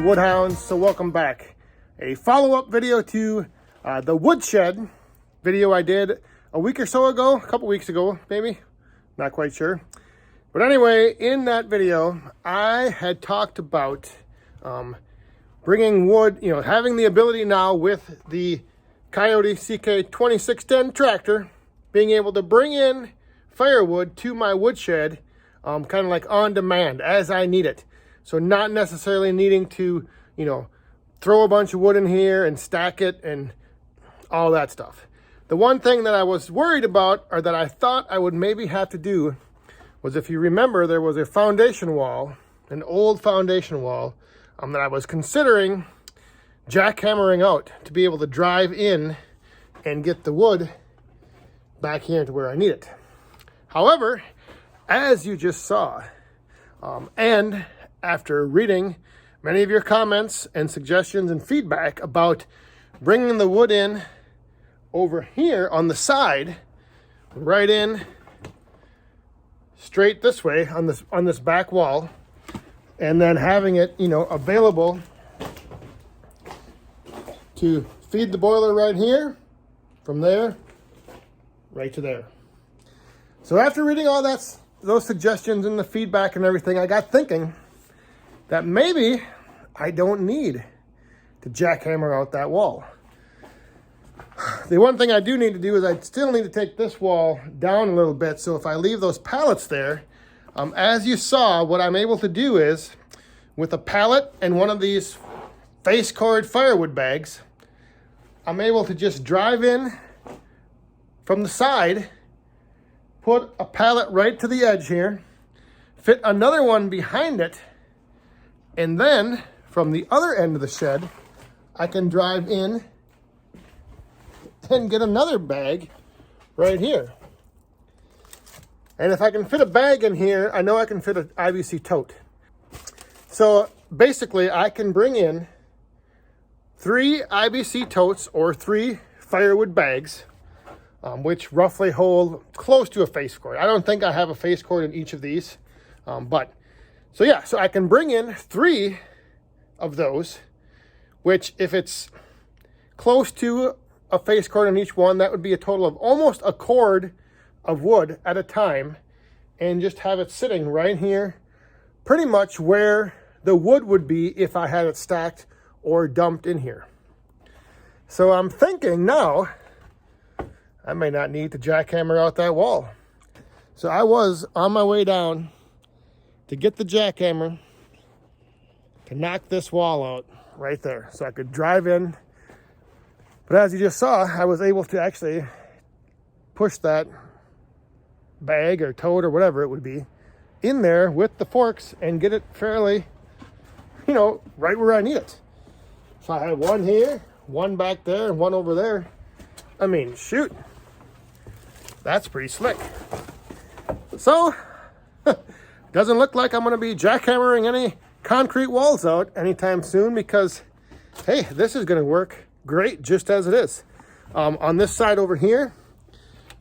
Woodhounds, so welcome back. A follow-up video to the Woodshed video I did a week or so ago, a couple weeks ago maybe, not quite sure. But anyway, in that video I had talked about bringing wood, having the ability now with the Coyote CK2610 tractor, being able to bring in firewood to my woodshed kind of like on demand as I need it. So not necessarily needing to, throw a bunch of wood in here and stack it and all that stuff. The one thing that I was worried about, or that I thought I would maybe have to do, was, if you remember, there was a foundation wall, an old foundation wall, that I was considering jackhammering out to be able to drive in and get the wood back here to where I need it. However, as you just saw, and after reading many of your comments and suggestions and feedback about bringing the wood in over here on the side, right in straight this way on this back wall, and then having it, available to feed the boiler right here, from there, right to there. So after reading all those suggestions and the feedback and everything, I got thinking that maybe I don't need to jackhammer out that wall. The one thing I do need to do is I still need to take this wall down a little bit. So if I leave those pallets there, as you saw, what I'm able to do is, with a pallet and one of these face cord firewood bags, I'm able to just drive in from the side, put a pallet right to the edge here, fit another one behind it, and then from the other end of the shed, I can drive in and get another bag right here. And if I can fit a bag in here, I know I can fit an IBC tote. So basically I can bring in 3 IBC totes or 3 firewood bags, which roughly hold close to a face cord. I don't think I have a face cord in each of these, so I can bring in 3 of those, which, if it's close to a face cord in each one, that would be a total of almost a cord of wood at a time, and just have it sitting right here, pretty much where the wood would be if I had it stacked or dumped in here. So I'm thinking now I may not need to jackhammer out that wall. So I was on my way down to get the jackhammer to knock this wall out right there so I could drive in. But as you just saw, I was able to actually push that bag or tote or whatever it would be in there with the forks and get it fairly, right where I need it. So I have one here, one back there, and one over there. I mean, shoot, that's pretty slick. So doesn't look like I'm going to be jackhammering any concrete walls out anytime soon, because hey, this is going to work great just as it is. On this side over here,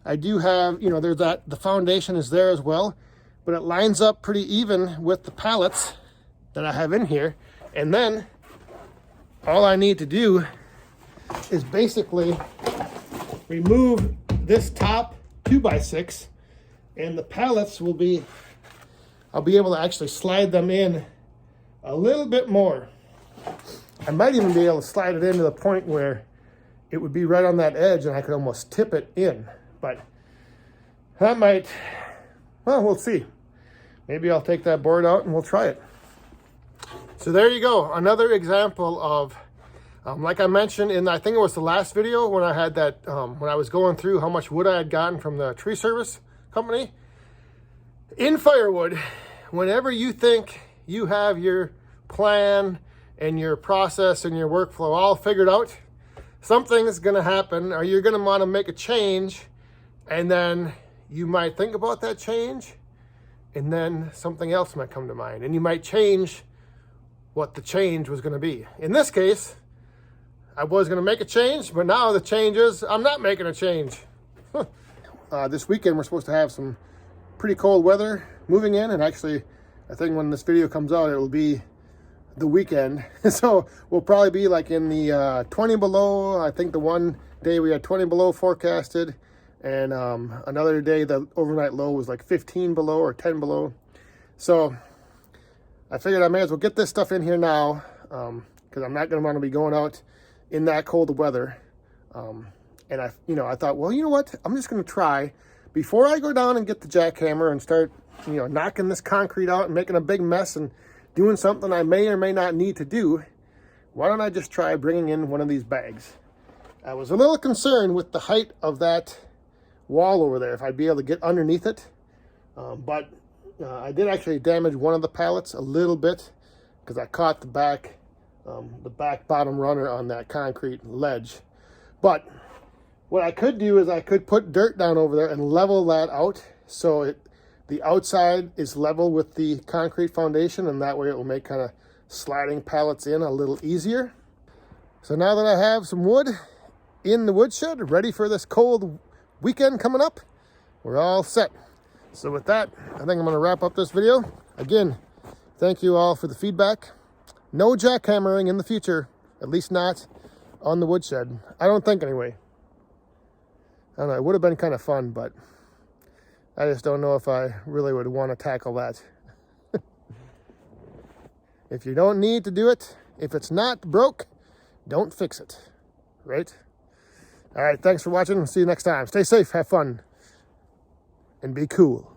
I do have, there's the foundation is there as well, but it lines up pretty even with the pallets that I have in here. And then all I need to do is basically remove this top 2x6, and the pallets will be, I'll be able to actually slide them in a little bit more. I might even be able to slide it in to the point where it would be right on that edge and I could almost tip it in. But that might, well, we'll see. Maybe I'll take that board out and we'll try it. So there you go. Another example of, like I mentioned in, I think it was the last video when I had that, when I was going through how much wood I had gotten from the tree service company. In firewood, whenever you think you have your plan and your process and your workflow all figured out, something is going to happen, or you're going to want to make a change, and then you might think about that change, and then something else might come to mind, and you might change what the change was going to be. In this case, I was going to make a change, but now the change is I'm not making a change. This weekend we're supposed to have some pretty cold weather moving in, and actually I think when this video comes out it'll be the weekend. So we'll probably be like in the 20 below. I think the one day we had 20 below forecasted, and another day the overnight low was like 15 below or 10 below. So I figured I may as well get this stuff in here now, because I'm not going to want to be going out in that cold weather. And I thought, well, you know what? I'm just going to try, before I go down and get the jackhammer and start, knocking this concrete out and making a big mess and doing something I may or may not need to do, why don't I just try bringing in one of these bags? I was a little concerned with the height of that wall over there, if I'd be able to get underneath it. But I did actually damage one of the pallets a little bit, because I caught the back bottom runner on that concrete ledge. But what I could do is I could put dirt down over there and level that out, so the outside is level with the concrete foundation, and that way it will make kind of sliding pallets in a little easier. So now that I have some wood in the woodshed, ready for this cold weekend coming up, we're all set. So with that, I think I'm going to wrap up this video. Again, thank you all for the feedback. No jackhammering in the future, at least not on the woodshed. I don't think, anyway. I don't know, it would have been kind of fun, but I just don't know if I really would want to tackle that. If you don't need to do it, if it's not broke, don't fix it, right? All right, thanks for watching. See you next time. Stay safe, have fun, and be cool.